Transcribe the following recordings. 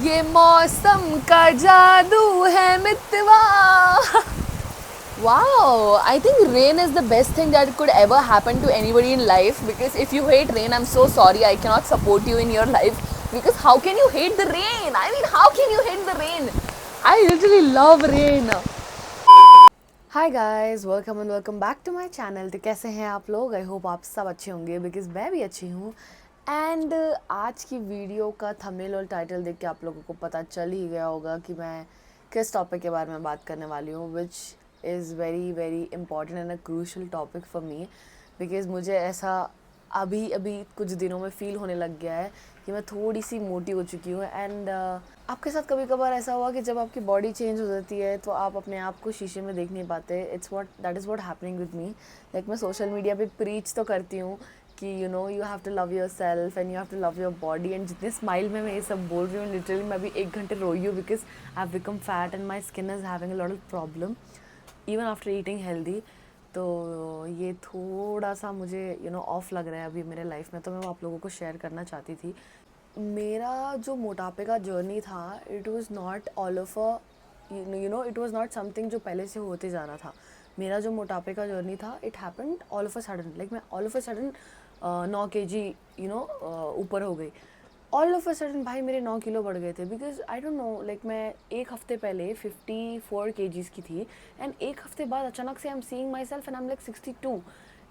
ये मौसम का जादू है मितवा. Wow, I think rain is the best thing that could ever happen to anybody in life, because if you hate rain, I'm so sorry, I cannot support you in your life, because how can you hate the rain? I mean, how can you hate the rain? I literally love rain. Hi guys, welcome and welcome back to my channel. तो कैसे हैं आप लोग? I hope आप सब अच्छे होंगे, because मैं भी अच्छी हूँ. एंड आज की वीडियो का थंबनेल और टाइटल देख के आप लोगों को पता चल ही गया होगा कि मैं किस टॉपिक के बारे में बात करने वाली हूँ, which is very very important and a crucial topic for me. Because मुझे ऐसा अभी अभी कुछ दिनों में फ़ील होने लग गया है कि मैं थोड़ी सी मोटी हो चुकी हूँ. एंड आपके साथ कभी कभार ऐसा हुआ कि जब आपकी बॉडी चेंज हो जाती है तो आप अपने आप को शीशे में देख नहीं पाते. That is what happening with me. Like मैं सोशल मीडिया पे प्रीच तो करती हूँ कि you have to love yourself and you have to love your body. And जितने स्माइल में मैं ये सब बोल रही हूँ, लिटरली मैं अभी 1 घंटे रोई हूँ, because I have become fat and my skin is having a lot of problem even after eating healthy. तो ये थोड़ा सा मुझे ऑफ लग रहा है अभी मेरे लाइफ में, तो मैं आप लोगों को शेयर करना चाहती थी. मेरा जो मोटापे का जर्नी था, it was not all of a it was not something जो पहले से होते जा रहा था. मेरा जो मोटापे का जर्नी था, it happened all of a sudden. Like मैं all of a sudden 9 kg ऊपर हो गई. ऑल ऑफ अ सडन भाई मेरे 9 किलो बढ़ गए थे. Because I don't know, like मैं एक हफ्ते पहले 54 kgs की थी, एंड एक हफ्ते बाद अचानक से I am seeing my self and I am like 62.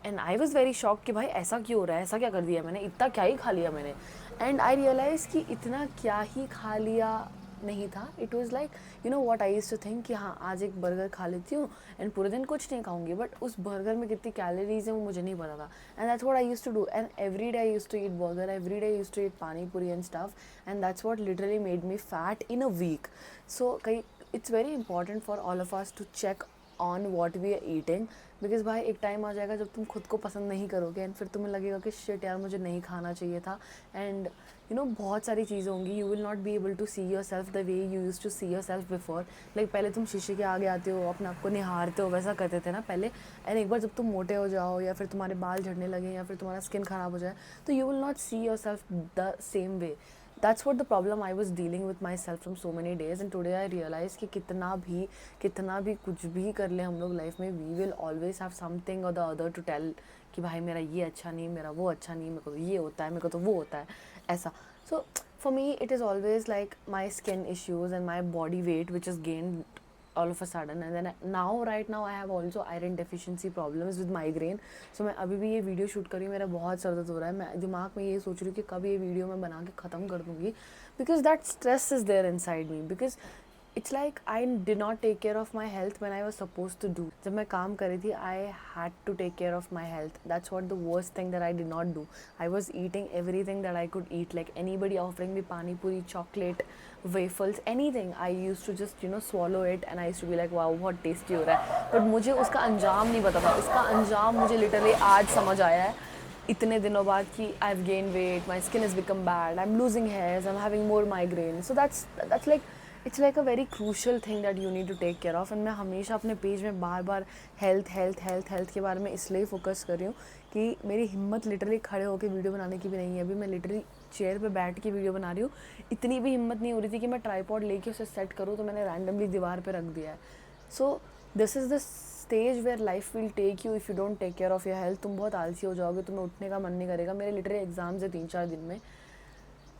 And I was very shock कि भाई ऐसा क्यों हो रहा है, ऐसा क्या कर दिया मैंने, इतना क्या ही खा लिया मैंने. एंड आई रियलाइज़ कि इतना क्या ही खा लिया नहीं था. It was like what I use to think कि हाँ आज एक बर्गर खा लेती हूँ एंड पूरे दिन कुछ नहीं खाऊंगी, बट उस बर्गर में कितनी कैलोरीज है वो मुझे नहीं पता था. And that's what I use to do. And every day I use to eat burger, every day I use to eat pani puri and stuff. And that's what literally made me fat in a week. So कई it's very important for all of us to check on what we are eating. Because भाई एक time आ जाएगा जब तुम खुद को पसंद नहीं करोगे एंड फिर तुम्हें लगेगा कि शिट यार मुझे नहीं खाना चाहिए था. एंड बहुत सारी चीज़ें होंगी. You will not be able to see yourself the way you use to see yourself before. Like पहले तुम शीशे के आगे आते हो, अपने आप को निहारते हो, वैसा करते थे ना पहले. एंड एक बार जब तुम मोटे हो जाओ या फिर तुम्हारे बाल झड़ने लगे या फिर तुम्हारा स्किन ख़राब हो जाए, तो you will not C yourself the same way. That's what the problem I was dealing with myself from so many days. And today I realized कि कितना भी कुछ भी कर ले हम लोग लाइफ में, we will always have something or the other to tell कि भाई मेरा ये अच्छा नहीं, मेरा वो अच्छा नहीं, मेरे को तो ये होता है, मेरे को तो वो होता है, ऐसा. So for me it is always like my skin issues and my body weight which is gained all of a sudden. And then now right now I have also iron deficiency problems with migraine. So मैं अभी भी ये video shoot कर रही हूँ, मेरा बहुत sir दर्द हो रहा है. मैं दिमाग में ये सोच रही हूँ कि कब ये वीडियो मैं बना के ख़त्म कर दूँगी, because that stress is there inside me. Because it's like I did not take care of my health when I was suppose to do. जब मैं काम कर रही थी I had to take care of my health. That's what the worst thing that I did not do. I was eating everything that I could eat. Like anybody offering me pani puri, chocolate, waffles, anything, I used to just swallow it and I used to be like wow बहुत tasty हो रहा है. But मुझे उसका अंजाम नहीं पता था. उसका अंजाम मुझे लिटरली आज समझ आया है इतने दिनों बाद कि I have gain weight, my skin is become bad, I am losing hairs, I am having more migraine. So that's like it's like a very crucial thing that you need to take care of. And मैं हमेशा अपने page में बार बार health health health health के बारे में इसलिए फोकस कर रही हूँ कि मेरी हिम्मत लिटरली खड़े होकर वीडियो बनाने की भी नहीं है. अभी मैं लिटरली चेयर पे बैठ के वीडियो बना रही हूँ. इतनी भी हिम्मत नहीं हो रही थी कि मैं ट्राईपॉड लेके उसे सेट करूँ, तो मैंने रैंडमली दीवार पे रख दिया है. So this is the stage where life will take you if you don't take care of your health. तुम बहुत आलसी हो जाओगे, तुम्हें उठने का मन नहीं करेगा. मेरे लिटरली एग्जाम्स है 3-4 दिन में,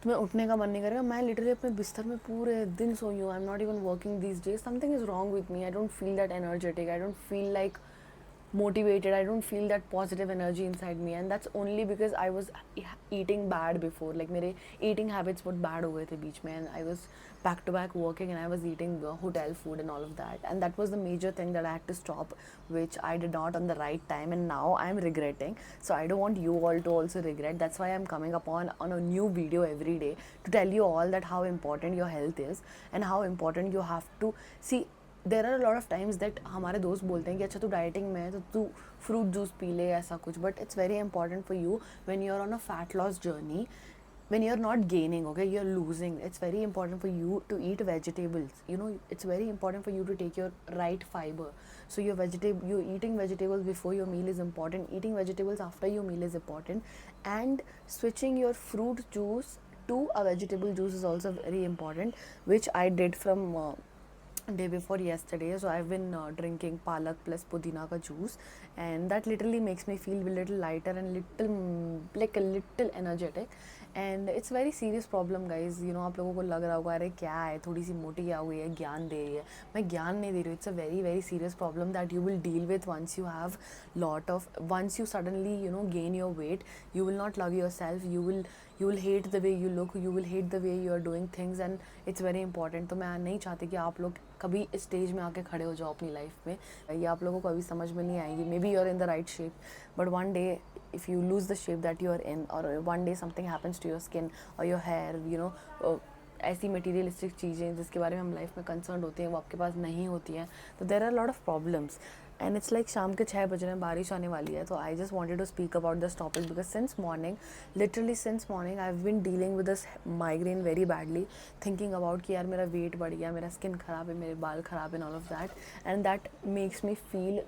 तुम्हें उठने का मन नहीं करेगा. मैं लिटरली अपने बिस्तर में पूरे दिन सोई हूँ. I am not even working these days. Something is wrong with me. I don't feel that energetic, I don't feel like motivated, I don't feel that positive energy inside me. And that's only because I was eating bad before. Like मेरे eating habits बहुत bad हो गए थे बीच में, and I was back to back working and I was eating hotel food and all of that, and that was the major thing that I had to stop, which I did not on the right time, and now I'm regretting. So I don't want you all to also regret. That's why I'm coming upon on a new video every day to tell you all that how important your health is and how important you have to see. There are lot of times that हमारे दोस्त बोलते हैं कि अच्छा तू dieting में है तो तू फ्रूट जूस पी ले, ऐसा कुछ. But it's very important for you when you are on a fat loss journey, when you're not gaining, okay, you're losing. It's very important for you to eat vegetables. It's very important for you to take your right fiber. So you're eating vegetables before your meal is important. Eating vegetables after your meal is important. And switching your fruit juice Two, a vegetable juice is also very important, which I did from day before yesterday. So I've been drinking palak plus pudina ka juice, and that literally makes me feel a little lighter and little like a little energetic. And it's very serious problem, guys. You know, आप लोगों को लग रहा होगा अरे क्या है, थोड़ी सी मोटी क्या हो गई है, ज्ञान दे रही है. मैं ज्ञान नहीं दे रही हूँ. It's a very very serious problem that you will deal with once you have once you suddenly, you know, gain your weight. You will not love yourself. You will hate the way you look. You will hate the way you are doing things, and it's very important. तो मैं नहीं चाहती कि आप लोग कभी इस stage में आके खड़े हो जाओ अपनी लाइफ में. ये आप लोगों को अभी समझ में नहीं आएगी. Maybe you are in the right shape, but one day if you lose the shape that you are in, or one day something happens to your skin or your hair, you know, ऐसी materialistic चीज़ें जिसके बारे में हम life में concern होते हैं वो आपके पास नहीं होती हैं, तो there are lot of problems. And it's like शाम के 6 बज रहे हैं, बारिश आने वाली है. तो I just wanted to speak about this topic because since morning, literally since morning I have been dealing with this migraine very badly, thinking about कि यार मेरा वेट बढ़ गया, मेरा स्किन ख़राब है, मेरे बाल ख़राब है, all of that. And that makes me feel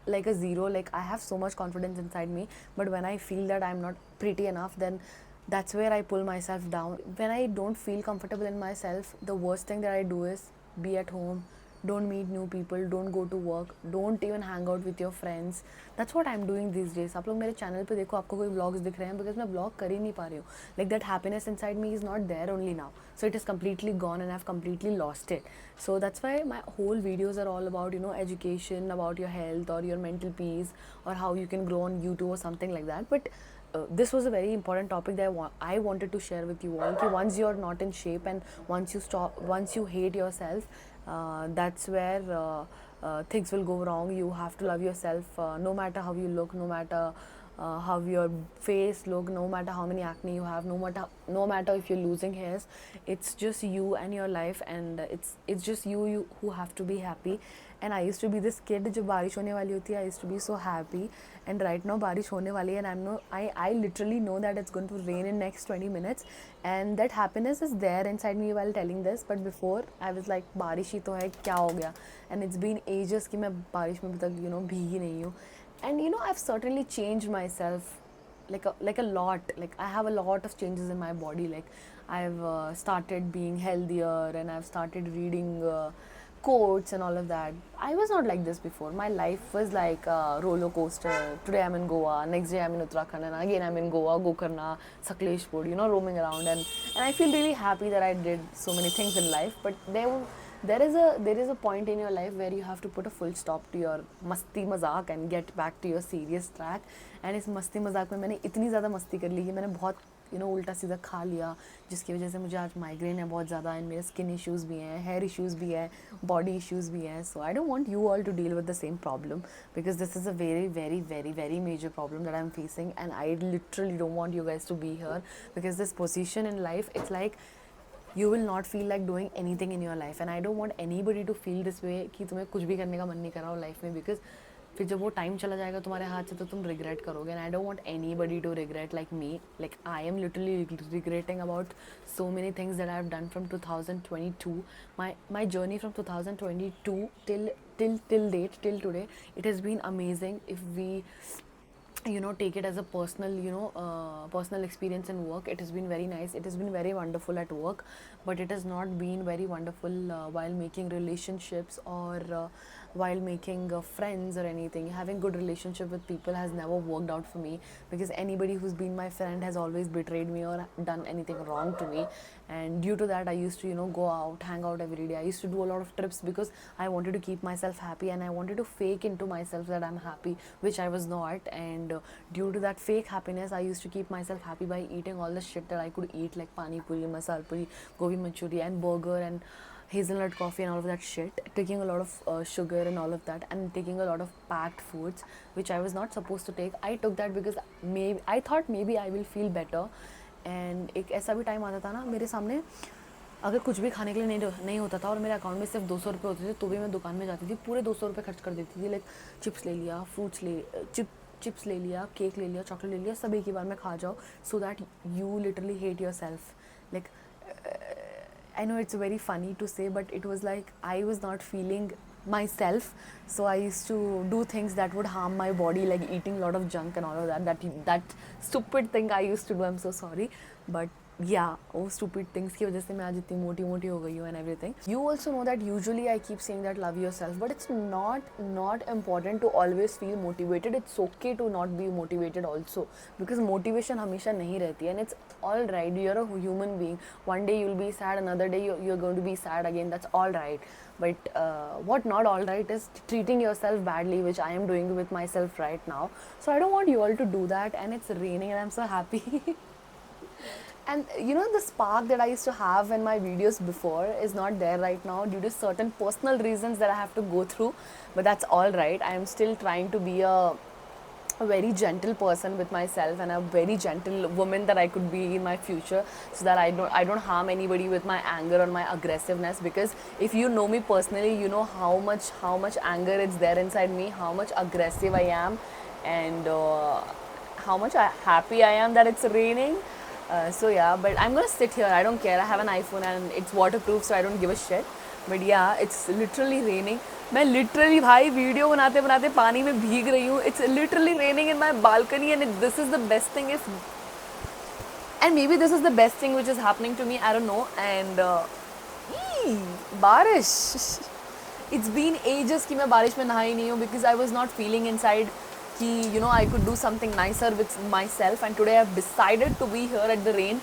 like a zero. Like I have so much confidence inside me, but when I feel that I'm not pretty enough, then that's where I pull myself down. When I don't feel comfortable in myself, the worst thing that I do is be at home, don't meet new people, don't go to work, don't even hang out with your friends. That's what I'm doing these days. आप लोग मेरे channel पे देखो, आपको कोई vlogs दिख रहे हैं बिकॉज मैं व्लॉग कर ही नहीं पा रही हूँ. Like that happiness inside me is not there only now, so it is completely gone and I've completely lost it. So that's why my whole videos are all about, you know, education, about your health or your mental peace, or how you can grow on YouTube or something like that. But this was a very important topic that I wanted to share with you all. Ki once you're not in shape and once you hate yourself, that's where things will go wrong. You have to love yourself, no matter how you look, no matter how your face look, no matter how many acne you have, no matter if you're losing hairs. It's just you and your life, and it's just you who have to be happy. And I used to be this kid जब बारिश होने वाली होती है, I used to be so happy. And right now बारिश होने वाली है, and I literally know that it's going to rain in next 20 minutes, and that happiness is there inside me while telling this. But before I was like बारिश ही तो है, क्या हो गया. And it's been ages कि मैं बारिश में अभी तक, you know, भीगी नहीं हूँ. And you know, I've certainly changed myself like a lot. Like I have a lot of changes in my body. Like I've started being healthier, and I've started reading quotes and all of that. I was not like this before. My life was like a roller coaster. Today I'm in Goa, next day I'm in Uttarakhand, and again I'm in Goa, Gokarna, Sakleshpur, you know, roaming around. And I feel really happy that I did so many things in life. But there is a point in your life where you have to put a full stop to your मस्ती मजाक and get back to your serious track. And इस मस्ती मजाक में मैंने इतनी ज़्यादा मस्ती कर ली कि मैंने बहुत, you know, उल्टा सीधा खा लिया, जिसकी वजह से मुझे आज माइग्रेन है बहुत ज़्यादा, एंड मेरे स्किन इश्यूज़ भी हैं, हेयर इश्यूज़ भी हैं, बॉडी इश्यूज़ भी हैं. So I don't want you all to deal with the same problem, because this is a very very very very major problem that I am facing, and I literally don't want you guys to be here, because this position in life, it's like you will not feel like doing anything in your life. And I don't want anybody to feel this way कि तुम्हें कुछ भी करने का मन नहीं कर रहा हो लाइफ में, बिकॉज फिर जब वो टाइम चला जाएगा तुम्हारे हाथ से तो तुम रिग्रेट करोगे. And I don't want anybody to regret like me. Like I am literally regretting about so many things that I have done from 2022. my journey from 2022 till date, till today, it has been amazing. If we, you know, take it as a personal, you know, personal experience in work, it has been very nice. It has been very wonderful at work, but it has not been very wonderful while making relationships, or while making friends or anything. Having good relationship with people has never worked out for me, because anybody who's been my friend has always betrayed me or done anything wrong to me. And due to that, I used to, you know, go out, hang out every day. I used to do a lot of trips because I wanted to keep myself happy, and I wanted to fake into myself that I'm happy, which I was not. And due to that fake happiness, I used to keep myself happy by eating all the shit that I could eat, like pani puri, masala puri, gobi manchuri, and burger, and hazelnut coffee, and all of that shit, taking a lot of sugar and all of that, and taking a lot of packed foods which I was not supposed to take. I took that because maybe I thought maybe I will feel better. And एक ऐसा भी time आता था ना मेरे सामने, अगर कुछ भी खाने के लिए नहीं होता था और मेरे अकाउंट में सिर्फ 200 रुपये होते थे, तो भी मैं दुकान में जाती थी, पूरे 200 रुपये खर्च कर देती थी. लाइक चिप्स ले लिया, फ्रूट्स चिप्स ले लिया, केक ले लिया, चॉकलेट ले लिया, सब एक ही बार में खा जाओ, so that you literally hate your self. Like I know it's very funny to say, but it was like I was not feeling myself, so I used to do things that would harm my body, like eating a lot of junk and all of that. That stupid thing I used to do. I'm so sorry, but yeah, वो stupid things की वजह से मैं आज इतनी मोटी मोटी हो गई हूँ and everything. You also know that usually I keep saying that love yourself, but it's not important to always feel motivated. It's okay to not be motivated also, because motivation हमेशा नहीं रहती है, and it's all right. You're a human being. One day you'll be sad, another day you're going to be sad again. That's all right. But what not all right is treating yourself badly, which I am doing with myself right now. So I don't want you all to do that. And it's raining, and I'm so happy. And you know, the spark that I used to have in my videos before is not there right now due to certain personal reasons that I have to go through. But that's all right. I am still trying to be a very gentle person with myself, and a very gentle woman that I could be in my future, so that I don't harm anybody with my anger or my aggressiveness. Because if you know me personally, you know how much anger is there inside me, how much aggressive I am, and how much happy I am that it's raining. So yeah, but I'm gonna sit here. I don't care. I have an iPhone and it's waterproof, so I don't give a shit. But yeah, it's literally raining. मैं literally भाई video बनाते बनाते पानी में भीग रही हूँ. It's literally raining in my balcony, and this is the best thing is, and maybe this is the best thing which is happening to me. I don't know. And बारिश. It's been ages कि मैं बारिश में नहाई नहीं हूँ, because I was not feeling inside कि you know I could do something nicer with myself, and today I've decided to be here at the rain.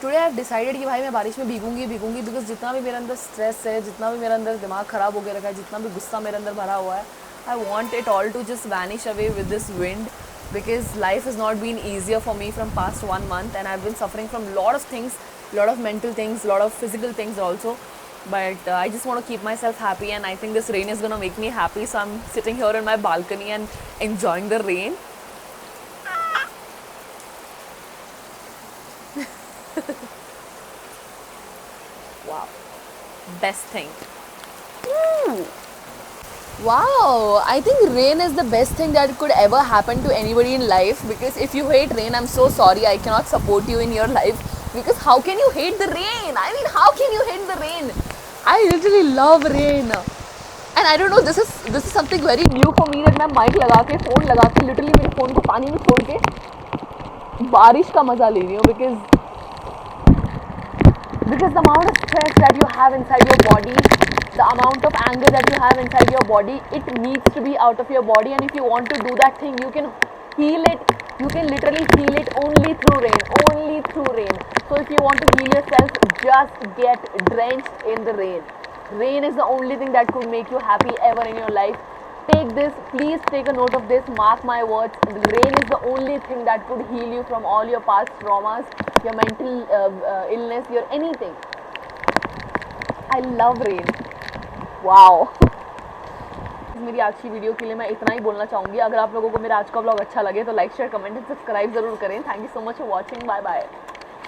Today I've decided कि भाई मैं बारिश में भीगूंगी because जितना भी मेरे अंदर स्ट्रेस है, जितना भी मेरे अंदर दिमाग ख़राब हो गया रखा है, जितना भी गुस्सा मेरे अंदर भरा हुआ है, I want it all to just vanish away with this wind, because life has not been easier for me from past 1 month, and I've been suffering from a lot of things, a lot of mental things, a lot of physical things also. But I just want to keep myself happy, and I think this rain is gonna make me happy. So I'm sitting here in my balcony and enjoying the rain. Wow, best thing. Woo. Wow, I think rain is the best thing that could ever happen to anybody in life, because if you hate rain, I'm so sorry, I cannot support you in your life, because how can you hate the rain? I mean, how can you hate the rain? I literally love rain. And I don't know, this is something very new for me, that मैं mic लगा के phone लगा के literally मेरे phone को पानी में छोड़ के बारिश का मजा ले रही हूँ, because the amount of stress that you have inside your body, the amount of anger that you have inside your body, it needs to be out of your body. And if you want to do that thing, you can heal it. You can literally heal it only through rain. Only through rain. So if you want to heal yourself, just get drenched in the rain. Rain is the only thing that could make you happy ever in your life. Take this, please take a note of this, mark my words. Rain is the only thing that could heal you from all your past traumas, your mental illness, your anything. I love rain. Wow. मेरी आज की video के लिए मैं इतना ही बोलना चाहूँगी. अगर आप लोगों को मेरा आज का व्लॉग अच्छा लगे तो like share comment and subscribe जरूर करें. Thank you so much for watching. Bye bye.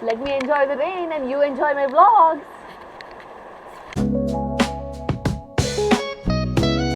Let me enjoy the rain and you enjoy my vlogs.